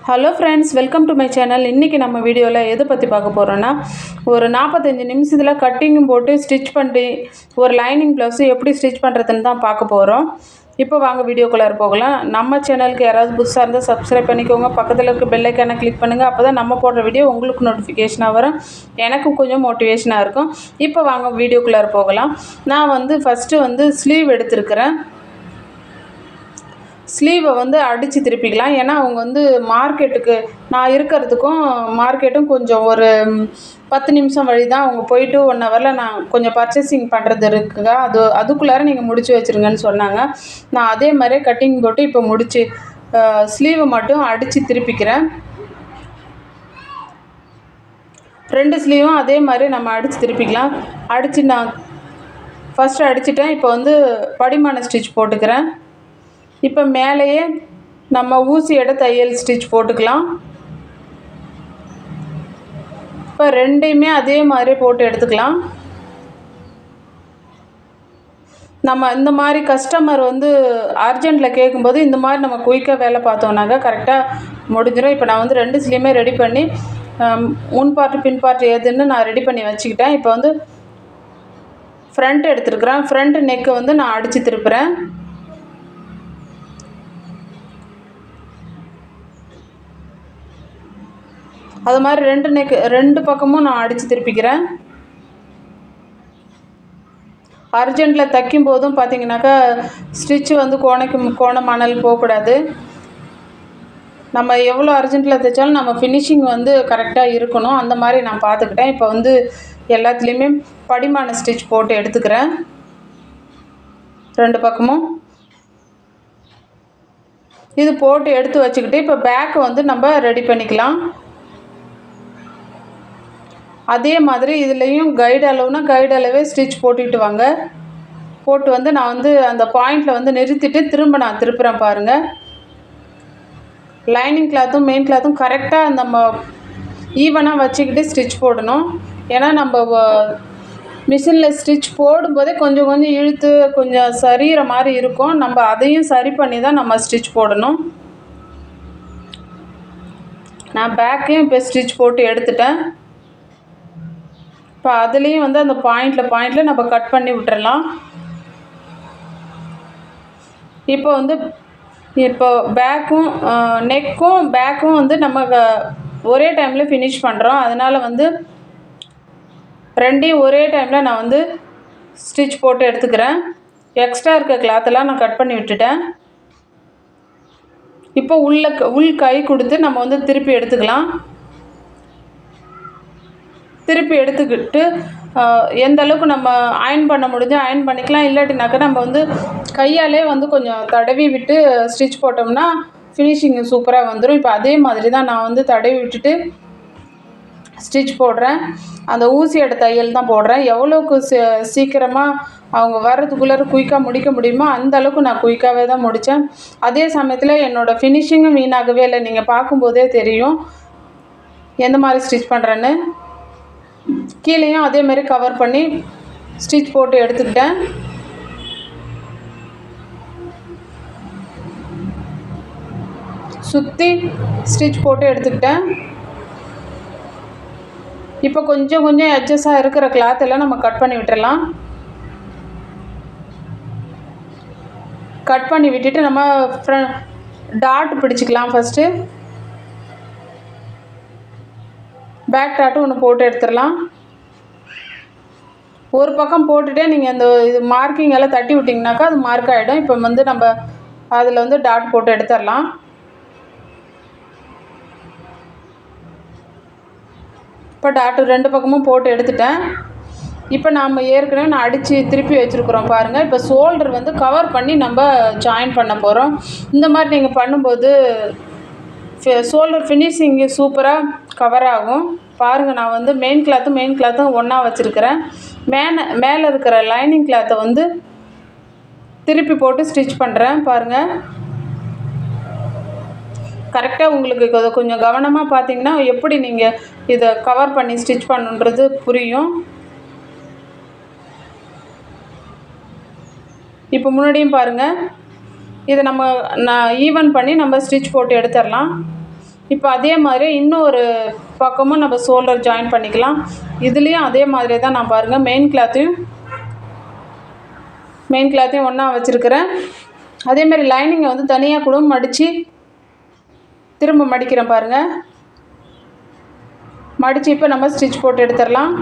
Hello friends, welcome to my channel. இன்றைக்கி நம்ம வீடியோவில் எதை பற்றி பார்க்க போகிறோன்னா, ஒரு 45 நிமிஷத்தில் கட்டிங்கும் போட்டு ஸ்டிச் பண்ணி ஒரு லைனிங் ப்ளவுஸு எப்படி ஸ்டிச் பண்ணுறதுன்னு தான் பார்க்க போகிறோம். இப்போ வாங்க வீடியோக்குள்ளார போகலாம். நம்ம சேனலுக்கு யாராவது புதுசாக இருந்தால் சப்ஸ்கிரைப் பண்ணிக்கோங்க. பக்கத்தில் இருக்க பெல் ஐக்கானை கிளிக் பண்ணுங்கள். அப்போ தான் நம்ம போடுற வீடியோ உங்களுக்கு நோட்டிஃபிகேஷனாக வரும். எனக்கும் கொஞ்சம் மோட்டிவேஷனாக இருக்கும். இப்போ வாங்க வீடியோக்குள்ளார போகலாம். நான் ஃபஸ்ட்டு ஸ்லீவ் எடுத்துருக்கிறேன். ஸ்லீவை அடித்து திருப்பிக்கலாம். ஏன்னா அவங்க மார்க்கெட்டுக்கு நான் இருக்கிறதுக்கும் மார்க்கெட்டும் கொஞ்சம் ஒரு 10 நிமிஷம் வழி தான். அவங்க போயிட்டு 1 ஹவரில் நான் கொஞ்சம் பர்ச்சேசிங் பண்ணுறது இருக்குங்க. அதுக்குள்ளார நீங்கள் முடிச்சு வச்சுருங்கன்னு சொன்னாங்க. நான் அதே மாதிரியே கட்டிங் போட்டு இப்போ முடிச்சு ஸ்லீவை மட்டும் அடித்து திருப்பிக்கிறேன். 2 ஸ்லீவும் அதே மாதிரி நம்ம அடித்து திருப்பிக்கலாம். நான் ஃபஸ்ட்டு அடிச்சிட்டேன். இப்போ படிமான ஸ்டிச் போட்டுக்கிறேன். இப்போ மேலேயே நம்ம ஊசியோட தையல் ஸ்டிச் போட்டுக்கலாம். இப்போ 2யுமே அதே மாதிரி போட்டு எடுத்துக்கலாம். நம்ம இந்த மாதிரி கஸ்டமர் அர்ஜெண்ட்டில் கேட்கும்போது இந்த மாதிரி நம்ம குயிக்காக வேலை பார்த்தோன்னாக்கா கரெக்டாக முடிஞ்சிடும். இப்போ நான் 2 ஸ்லீவுமே ரெடி பண்ணி முன் பார்ட்டு பின் பார்ட்டு எதுன்னு நான் ரெடி பண்ணி வச்சுக்கிட்டேன். இப்போ ஃப்ரண்ட் எடுத்துருக்குறேன். ஃப்ரண்ட் நெக்கு நான் அடித்து திருப்புறேன். அது மாதிரி 2 பக்கமும் நான் அடித்து திருப்பிக்கிறேன். அர்ஜெண்ட்டில் தைக்கும் போதும் பார்த்திங்கனாக்கா ஸ்டிச்சு கோணமானல் போகக்கூடாது. நம்ம எவ்வளோ அர்ஜெண்ட்டில் தைச்சாலும் நம்ம ஃபினிஷிங் கரெக்டாக இருக்கணும். அந்த மாதிரி நான் பார்த்துக்கிட்டேன். இப்போ எல்லாத்துலேயுமே படிமான ஸ்டிச் போட்டு எடுத்துக்கிறேன். 2 பக்கமும் இது போட்டு எடுத்து வச்சுக்கிட்டு இப்போ பேக்கு நம்ம ரெடி பண்ணிக்கலாம். அதே மாதிரி இதுலேயும் கைடு அளவே ஸ்டிச் போட்டுக்கிட்டு வாங்க. போட்டு நான் அந்த பாயிண்டில் நிறுத்திட்டு திரும்ப நான் திருப்புறேன் பாருங்கள். லைனிங் கிளாத்தும் மெயின் கிளாத்தும் கரெக்டாக நம்ம ஈவனாக வச்சுக்கிட்டு ஸ்டிச் போடணும். ஏன்னா நம்ம மிஷினில் ஸ்டிச் போடும்போதே கொஞ்சம் இழுத்து கொஞ்சம் சரிகிற மாதிரி இருக்கும். நம்ம அதையும் சரி பண்ணி தான் நம்ம ஸ்டிச் போடணும். நான் பேக்கையும் இப்போ ஸ்டிச் போட்டு எடுத்துட்டேன். இப்போ அதுலேயும் அந்த பாயிண்டில் நம்ம கட் பண்ணி விட்டுறலாம். இப்போ பேக்கும் நெக்கும் பேக்கும் நம்ம ஒரே டைமில் ஃபினிஷ் பண்ணுறோம். அதனால் 2யும் ஒரே டைமில் நான் ஸ்டிச் போட்டு எடுத்துக்கிறேன். எக்ஸ்ட்ரா இருக்க கிளாத்தெல்லாம் நான் கட் பண்ணி விட்டுட்டேன். இப்போ உள் கை கொடுத்து நம்ம திருப்பி எடுத்துக்கலாம். திருப்பி எடுத்துக்கிட்டு எந்த அளவுக்கு நம்ம அயன் பண்ண முடிஞ்சோ அயன் பண்ணிக்கலாம். இல்லாட்டினாக்கா நம்ம கையாலே கொஞ்சம் தடவி விட்டு ஸ்டிச் போட்டோம்னா ஃபினிஷிங் சூப்பராக வந்துடும். இப்போ அதே மாதிரி தான் நான் தடவி விட்டுட்டு ஸ்டிச் போடுறேன். அந்த ஊசியோட தையல் தான் போடுறேன். எவ்வளோக்கு சீக்கிரமாக அவங்க வர்றதுக்குள்ளே குயிக்காக முடிக்க முடியுமோ அந்த அளவுக்கு நான் குயிக்காகவே தான் முடித்தேன். அதே சமயத்தில் என்னோடய ஃபினிஷிங்கும் வீணாகவே இல்லை. நீங்கள் பார்க்கும்போதே தெரியும் எந்த மாதிரி ஸ்டிச் பண்ணுறேன்னு. கீழேயும் அதே மாதிரி கவர் பண்ணி ஸ்டிச் போட்டு எடுத்துக்கிட்டேன். சுற்றி ஸ்டிச் போட்டு எடுத்துக்கிட்டேன். இப்போ கொஞ்சம் எட்ஜஸாக இருக்கிற கிளாத் எல்லாம் நம்ம கட் பண்ணி விட்டுறலாம். கட் பண்ணி விட்டுட்டு நம்ம டாட் பிடிச்சிக்கலாம். ஃபஸ்ட்டு பேக் டாட்டு ஒன்று போட்டு எடுத்துடலாம். ஒரு பக்கம் போட்டுகிட்டே நீங்கள் இது மார்க்கிங் எல்லாம் தட்டி விட்டிங்கனாக்கா அது மார்க் ஆகிடும். இப்போ நம்ம அதில் டாட் போட்டு எடுத்துடலாம். இப்போ டாட்டு 2 பக்கமும் போட்டு எடுத்துட்டேன். இப்போ நாம் ஏற்கனவே நான் அடித்து திருப்பி வச்சுருக்குறோம் பாருங்கள். இப்போ ஷோல்டர் கவர் பண்ணி நம்ம ஜாயின் பண்ண போகிறோம். இந்த மாதிரி நீங்கள் பண்ணும்போது ஷோல்டர் ஃபினிஷிங்கு சூப்பராக கவர் ஆகும். பாருங்கள், நான் மெயின் கிளாத்தும் ஒன்றா வச்சுருக்கிறேன். மேலே இருக்கிற லைனிங் கிளாத்தை திருப்பி போட்டு ஸ்டிச் பண்ணுறேன் பாருங்கள். கரெக்டாக உங்களுக்கு கொஞ்சம் கவனமாக பார்த்தீங்கன்னா எப்படி நீங்கள் இதை கவர் பண்ணி ஸ்டிச் பண்ணுன்றது புரியும். இப்போ முன்னாடியும் பாருங்கள், இதை நான் ஈவன் பண்ணி நம்ம ஸ்டிச் போட்டு எடுத்துடலாம். இப்போ அதே மாதிரி இன்னொரு பக்கமும் நம்ம ஷோல்டர் ஜாயின் பண்ணிக்கலாம். இதுலேயும் அதே மாதிரி தான் நான் பாருங்கள் மெயின் கிளாத்தையும் ஒன்றா வச்சுருக்கிறேன். அதேமாதிரி லைனிங்கை வந்து தனியாக கூட மடித்து திரும்ப மடிக்கிறேன் பாருங்கள். மடித்து இப்போ நம்ம ஸ்டிச் போட்டு எடுத்துடலாம்.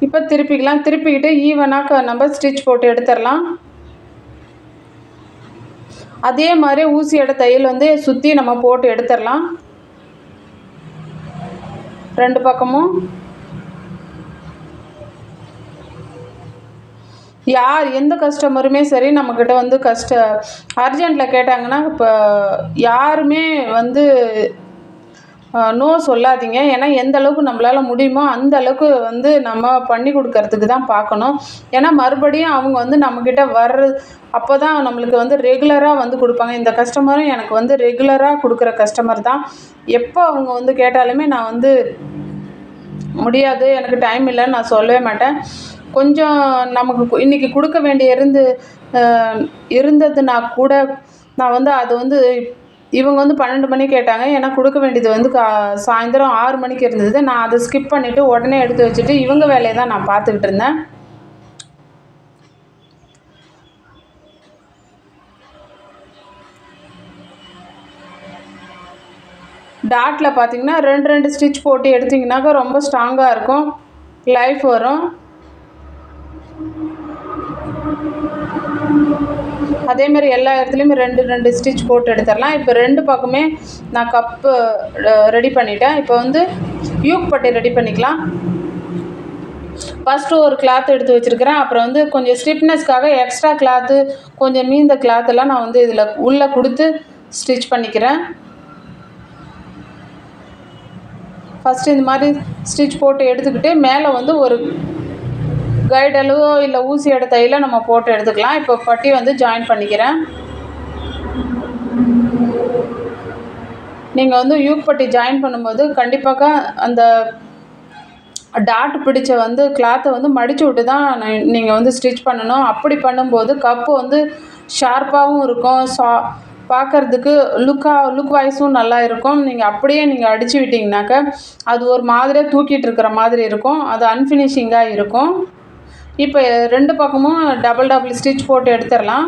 இப்போ திருப்பிக்கிட்டு ஈவனாக நம்ம ஸ்டிச் போட்டு எடுத்துடலாம். அதே மாதிரி ஊசியோட தையல் வந்து சுற்றி நம்ம போட்டு எடுத்துடலாம் 2 பக்கமும். எந்த கஸ்டமருமே சரி நம்மக்கிட்ட வந்து அர்ஜெண்ட்டில் கேட்டாங்கன்னா இப்போ யாருமே வந்து நோ சொல்லாதீங்க. ஏன்னா எந்த அளவுக்கு நம்மளால் முடியுமோ அந்த அளவுக்கு வந்து நம்ம பண்ணி கொடுக்கறதுக்கு தான் பார்க்கணும். ஏன்னா மறுபடியும் அவங்க வந்து நம்மக்கிட்ட அப்போ தான் நம்மளுக்கு வந்து ரெகுலராக வந்து கொடுப்பாங்க. இந்த கஸ்டமரும் எனக்கு வந்து ரெகுலராக கொடுக்குற கஸ்டமர் தான். எப்போ அவங்க வந்து கேட்டாலுமே நான் வந்து முடியாது, எனக்கு டைம் இல்லைன்னு நான் சொல்லவே மாட்டேன். கொஞ்சம் நமக்கு இன்றைக்கி கொடுக்க வேண்டிய இருந்ததுன்னா கூட நான் வந்து அது வந்து இவங்க வந்து 12 மணிக்கு கேட்டாங்க. ஏன்னா கொடுக்க வேண்டியது வந்து சாயந்தரம் 6 மணிக்கு இருந்தது. நான் அதை ஸ்கிப் பண்ணிவிட்டு உடனே எடுத்து வச்சுட்டு இவங்க வேலையை தான் நான் பார்த்துக்கிட்டு இருந்தேன். டாட்டில் பார்த்திங்கன்னா 2 ஸ்டிச் போட்டு எடுத்திங்கனாக்கா ரொம்ப ஸ்ட்ராங்காக இருக்கும், லைஃப் வரும். அதேமாதிரி எல்லா இடத்துலையுமே 2 ஸ்டிச் போட்டு எடுத்துடலாம். இப்போ 2 பக்கமே நான் கப்பு ரெடி பண்ணிட்டேன். இப்போ வந்து யூக் பட்டி ரெடி பண்ணிக்கலாம். ஃபஸ்ட்டு ஒரு கிளாத் எடுத்து வச்சுருக்கிறேன். அப்புறம் வந்து கொஞ்சம் ஸ்டிப்னஸ்க்காக எக்ஸ்ட்ரா கிளாத்து கொஞ்சம் மீந்த கிளாத்தெல்லாம் நான் வந்து இதில் உள்ளே கொடுத்து ஸ்டிச் பண்ணிக்கிறேன். ஃபஸ்ட்டு இந்த மாதிரி ஸ்டிச் போட்டு எடுத்துக்கிட்டு மேலே வந்து ஒரு கைடலோ இல்லை ஊசியோட தையலோ நம்ம போட்டு எடுத்துக்கலாம். இப்போ பட்டி வந்து ஜாயின் பண்ணிக்கிறேன். நீங்கள் வந்து யூக் பட்டி ஜாயின் பண்ணும்போது கண்டிப்பாக அந்த டாட் பிடிச்ச வந்து கிளாத்தை வந்து மடித்து விட்டு தான் நீங்கள் வந்து ஸ்டிச் பண்ணணும். அப்படி பண்ணும்போது கப்பு வந்து ஷார்ப்பாகவும் இருக்கும், பார்க்குறதுக்கு லுக் வைஸும் நல்லா இருக்கும். நீங்கள் அப்படியே அடித்து விட்டிங்கனாக்க அது ஒரு மாதிரியாக தூக்கிட்டு இருக்கிற மாதிரி இருக்கும், அது அன்ஃபினிஷிங்காக இருக்கும். இப்போ 2 பக்கமும் டபுள் ஸ்டிச் போட்டு எடுத்துடலாம்.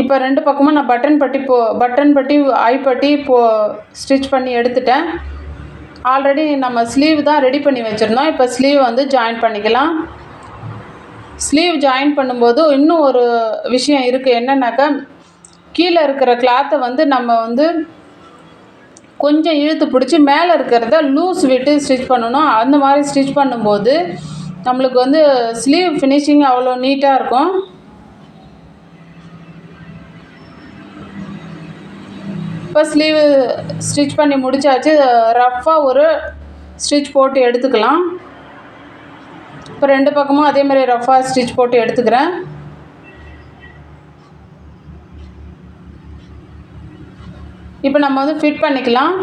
இப்போ 2 பக்கமும் நான் பட்டன் பட்டி ஐப்பட்டி ஸ்டிச் பண்ணி எடுத்துட்டேன். ஆல்ரெடி நம்ம ஸ்லீவ் தான் ரெடி பண்ணி வச்சுருந்தோம். இப்போ ஸ்லீவ் வந்து ஜாயின் பண்ணிக்கலாம். ஸ்லீவ் ஜாயின் பண்ணும்போது இன்னும் ஒரு விஷயம் இருக்குது. என்னன்னாக்கா கீழே இருக்கிற கிளாத்தை வந்து நம்ம வந்து கொஞ்சம் இழுத்து பிடிச்சி மேலே இருக்கிறத லூஸ் விட்டு ஸ்டிச் பண்ணணும். அந்த மாதிரி ஸ்டிச் பண்ணும்போது நம்மளுக்கு வந்து ஸ்லீவ் ஃபினிஷிங் அவ்வளோ நீட்டாக இருக்கும். இப்போ ஸ்லீவ் ஸ்டிச் பண்ணி முடித்தாச்சு. ரஃப்பாக ஒரு ஸ்டிச் போட்டு எடுத்துக்கலாம். இப்போ 2 பக்கமும் அதே மாதிரி ரஃப்பாக ஸ்டிச் போட்டு எடுத்துக்கிறேன். இப்போ நம்ம வந்து ஃபிட் பண்ணிக்கலாம்.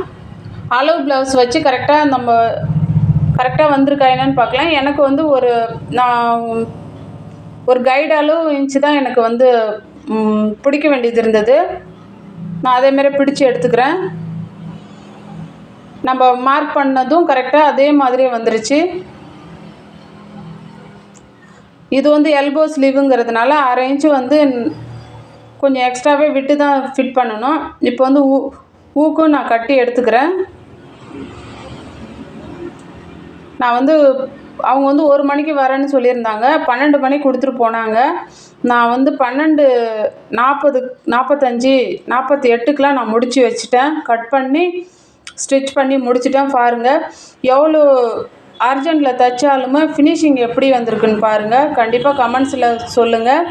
அளவு ப்ளவுஸ் வச்சு கரெக்டாக வந்திருக்கா என்னன்னு பார்க்கலாம். எனக்கு வந்து நான் ஒரு கைடு அளவு இன்ச்சு தான் எனக்கு வந்து பிடிக்க வேண்டியது இருந்தது. நான் அதேமாரி பிடிச்சி எடுத்துக்கிறேன். நம்ம மார்க் பண்ணதும் கரெக்டாக அதே மாதிரியே வந்துருச்சு. இது வந்து எல்போ ஸ்லீவுங்கிறதுனால 1/2 இன்ச்சு வந்து கொஞ்சம் எக்ஸ்ட்ராவே விட்டு தான் ஃபிட் பண்ணணும். இப்போ வந்து ஊக்கும் நான் கட்டி எடுத்துக்கிறேன். நான் வந்து அவங்க வந்து 1 மணிக்கு வரேன்னு சொல்லியிருந்தாங்க. 12 மணிக்கு கொடுத்துட்டு போனாங்க. நான் வந்து 12:40 45 48க்கெலாம் நான் முடித்து வச்சுட்டேன். கட் பண்ணி ஸ்டிச் பண்ணி முடிச்சிட்டேன். பாருங்கள் எவ்வளோ அர்ஜெண்ட்டில் தைச்சாலுமே ஃபினிஷிங் எப்படி வந்திருக்குன்னு பாருங்கள். கண்டிப்பாக கமெண்ட்ஸில் சொல்லுங்கள்.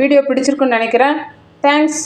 வீடியோ பிடிச்சிருக்குன்னு நினைக்கிறேன். தேங்க்ஸ்.